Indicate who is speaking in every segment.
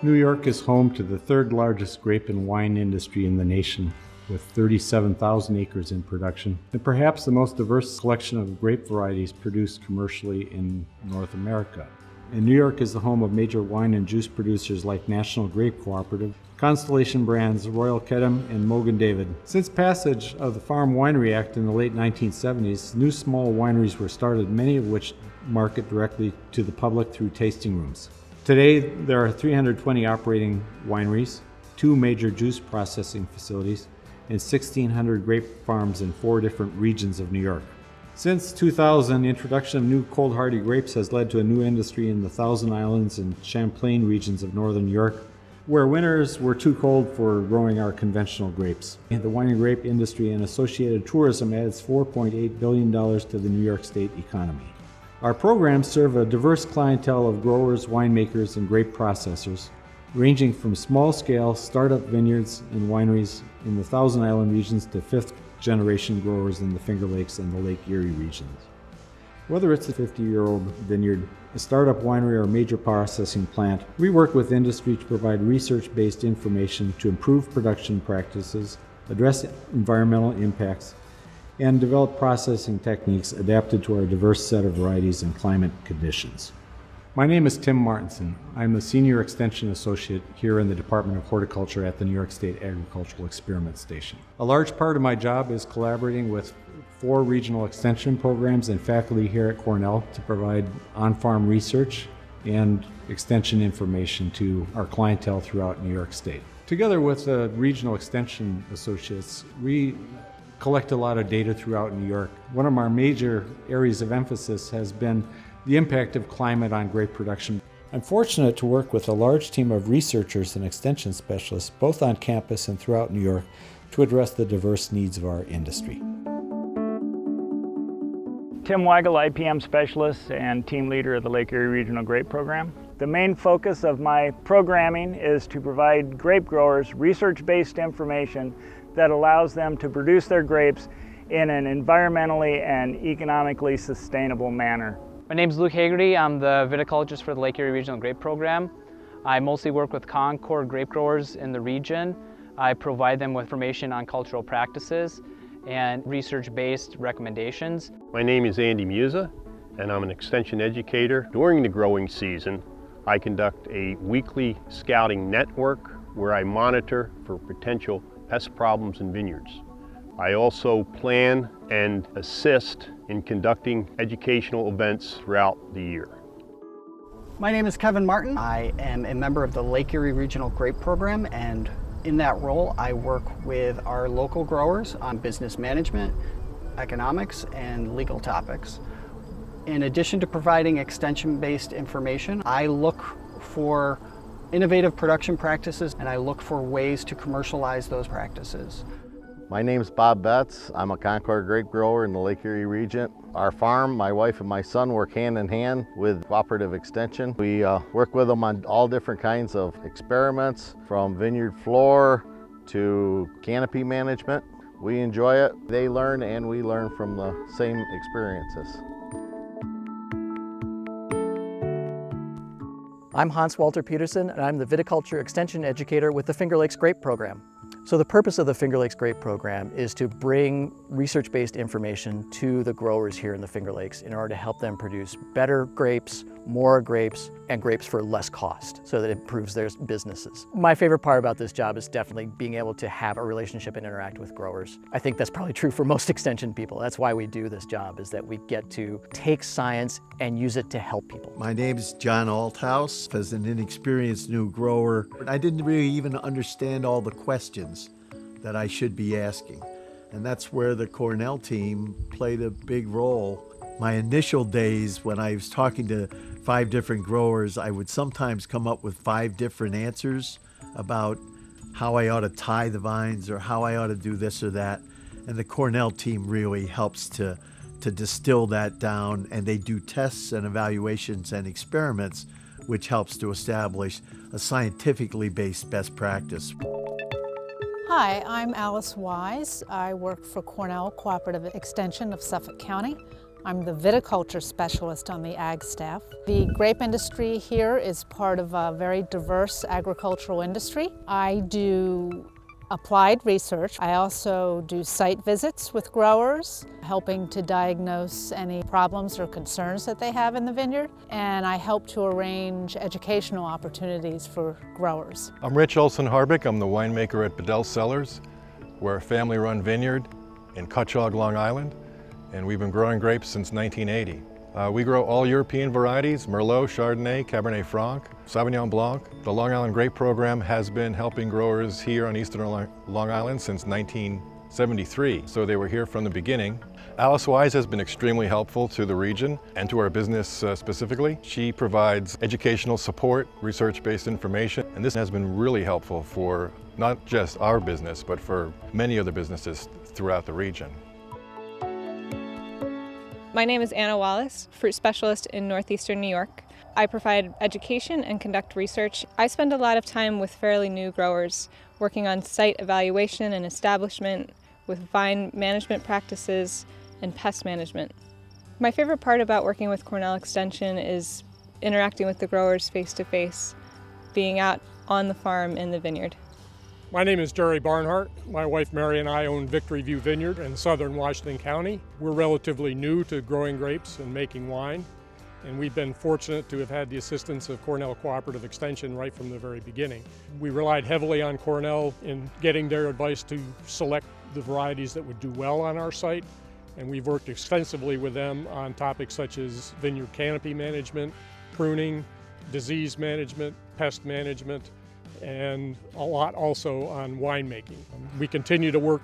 Speaker 1: New York is home to the third largest grape and wine industry in the nation, with 37,000 acres in production, and perhaps the most diverse collection of grape varieties produced commercially in North America. And New York is the home of major wine and juice producers like National Grape Cooperative, Constellation Brands, Royal Kedem, and Mogen David. Since passage of the Farm Winery Act in the late 1970s, new small wineries were started, many of which market directly to the public through tasting rooms. Today, there are 320 operating wineries, 2 major juice processing facilities, and 1,600 grape farms in 4 different regions of New York. Since 2000, introduction of new cold hardy grapes has led to a new industry in the Thousand Islands and Champlain regions of northern New York, where winters were too cold for growing our conventional grapes. The wine and grape industry and associated tourism adds $4.8 billion to the New York State economy. Our programs serve a diverse clientele of growers, winemakers, and grape processors, ranging from small-scale startup vineyards and wineries in the Thousand Island regions to fifth-generation growers in the Finger Lakes and the Lake Erie regions. Whether it's a 50-year-old vineyard, a startup winery, or a major processing plant, we work with industry to provide research-based information to improve production practices, address environmental impacts, and develop processing techniques adapted to our diverse set of varieties and climate conditions. My name is Tim Martinson. I'm a Senior Extension Associate here in the Department of Horticulture at the New York State Agricultural Experiment Station. A large part of my job is collaborating with 4 regional extension programs and faculty here at Cornell to provide on-farm research and extension information to our clientele throughout New York State. Together with the regional extension associates, we collect a lot of data throughout New York. One of our major areas of emphasis has been the impact of climate on grape production. I'm fortunate to work with a large team of researchers and extension specialists, both on campus and throughout New York, to address the diverse needs of our industry.
Speaker 2: Tim WEIGLE, IPM Specialist and Team Leader of the Lake Erie Regional Grape Program. The main focus of my programming is to provide grape growers research-based information that allows them to produce their grapes in an environmentally and economically sustainable manner.
Speaker 3: My name is Luke Hagerty. I'm the viticulturist for the Lake Erie Regional Grape Program. I mostly work with Concord grape growers in the region. I provide them with information on cultural practices and research-based recommendations.
Speaker 4: My name is Andy Musa, and I'm an extension educator. During the growing season, I conduct a weekly scouting network where I monitor for potential pest problems in vineyards. I also plan and assist in conducting educational events throughout the year.
Speaker 5: My name is Kevin Martin. I am a member of the Lake Erie Regional Grape Program, and in that role I work with our local growers on business management, economics, and legal topics. In addition to providing extension-based information, I look for innovative production practices and I look for ways to commercialize those practices.
Speaker 6: My name is Bob Betts. I'm a Concord grape grower in the Lake Erie region. Our farm, my wife and my son work hand in hand with Cooperative Extension. We work with them on all different kinds of experiments, from vineyard floor to canopy management. We enjoy it. They learn and we learn from the same experiences.
Speaker 7: I'm Hans Walter Peterson, and I'm the Viticulture Extension Educator with the Finger Lakes Grape Program. So the purpose of the Finger Lakes Grape Program is to bring research-based information to the growers here in the Finger Lakes in order to help them produce better grapes, more grapes, and grapes for less cost, so that it improves their businesses. My favorite part about this job is definitely being able to have a relationship and interact with growers. I think that's probably true for most extension people. That's why we do this job, is that we get to take science and use it to help people.
Speaker 8: My name is John Althouse. As an inexperienced new grower, I didn't really even understand all the questions that I should be asking. And that's where the Cornell team played a big role. My initial days when I was talking to 5 different growers, I would sometimes come up with 5 different answers about how I ought to tie the vines or how I ought to do this or that. And the Cornell team really helps to distill that down, and they do tests and evaluations and experiments, which helps to establish a scientifically based best practice.
Speaker 9: Hi, I'm Alice Wise. I work for Cornell Cooperative Extension of Suffolk County. I'm the viticulture specialist on the ag staff. The grape industry here is part of a very diverse agricultural industry. I do applied research. I also do site visits with growers, helping to diagnose any problems or concerns that they have in the vineyard, and I help to arrange educational opportunities for growers.
Speaker 10: I'm Rich Olson-Harbick. I'm the winemaker at Bedell Cellars. We're a family-run vineyard in Cutchogue, Long Island, and we've been growing grapes since 1980. We grow all European varieties: Merlot, Chardonnay, Cabernet Franc, Sauvignon Blanc. The Long Island Grape Program has been helping growers here on Eastern Long Island since 1973, so they were here from the beginning. Alice Wise has been extremely helpful to the region and to our business specifically. She provides educational support, research-based information, and this has been really helpful for not just our business, but for many other businesses throughout the region.
Speaker 11: My name is Anna Wallace, fruit specialist in northeastern New York. I provide education and conduct research. I spend a lot of time with fairly new growers, working on site evaluation and establishment with vine management practices and pest management. My favorite part about working with Cornell Extension is interacting with the growers face-to-face, being out on the farm in the vineyard.
Speaker 12: My name is Jerry Barnhart. My wife Mary and I own Victory View Vineyard in southern Washington County. We're relatively new to growing grapes and making wine, and we've been fortunate to have had the assistance of Cornell Cooperative Extension right from the very beginning. We relied heavily on Cornell in getting their advice to select the varieties that would do well on our site, and we've worked extensively with them on topics such as vineyard canopy management, pruning, disease management, pest management, and a lot also on winemaking. We continue to work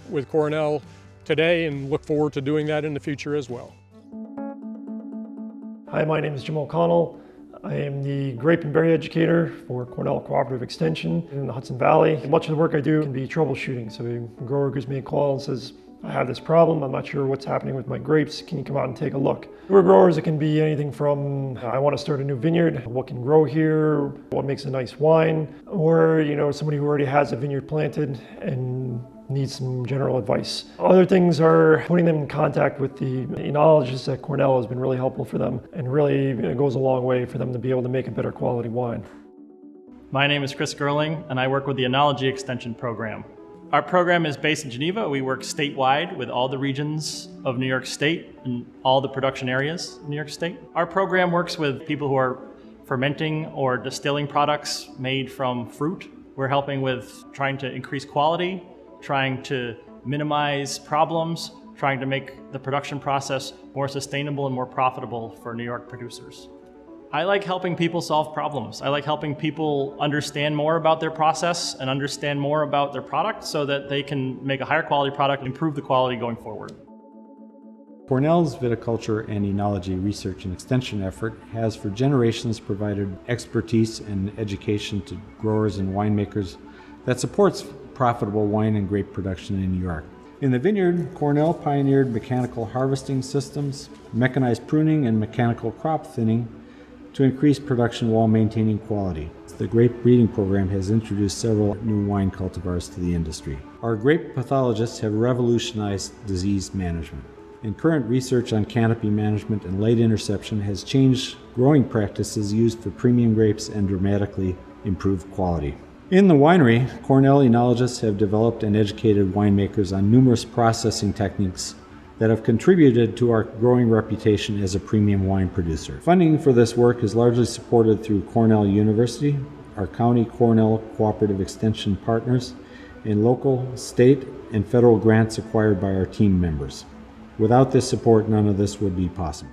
Speaker 12: with Cornell today and look forward to doing that in the future as well.
Speaker 13: Hi, my name is Jim O'Connell. I am the grape and berry educator for Cornell Cooperative Extension in the Hudson Valley. Much of the work I do can be troubleshooting. So a grower gives me a call and says, I have this problem, I'm not sure what's happening with my grapes, can you come out and take a look? We're growers, it can be anything from, I want to start a new vineyard, what can grow here, what makes a nice wine, or somebody who already has a vineyard planted and needs some general advice. Other things are putting them in contact with the enologists at Cornell has been really helpful for them, and really it goes a long way for them to be able to make a better quality wine.
Speaker 14: My name is Chris Gerling, and I work with the Enology Extension Program. Our program is based in Geneva. We work statewide with all the regions of New York State and all the production areas in New York State. Our program works with people who are fermenting or distilling products made from fruit. We're helping with trying to increase quality, trying to minimize problems, trying to make the production process more sustainable and more profitable for New York producers. I like helping people solve problems. I like helping people understand more about their process and understand more about their product so that they can make a higher quality product and improve the quality going forward.
Speaker 1: Cornell's viticulture and enology research and extension effort has for generations provided expertise and education to growers and winemakers that supports profitable wine and grape production in New York. In the vineyard, Cornell pioneered mechanical harvesting systems, mechanized pruning, and mechanical crop thinning to increase production while maintaining quality. The grape breeding program has introduced several new wine cultivars to the industry. Our grape pathologists have revolutionized disease management. And current research on canopy management and light interception has changed growing practices used for premium grapes and dramatically improved quality. In the winery, Cornell enologists have developed and educated winemakers on numerous processing techniques that have contributed to our growing reputation as a premium wine producer. Funding for this work is largely supported through Cornell University, our county Cornell Cooperative Extension partners, and local, state, and federal grants acquired by our team members. Without this support, none of this would be possible.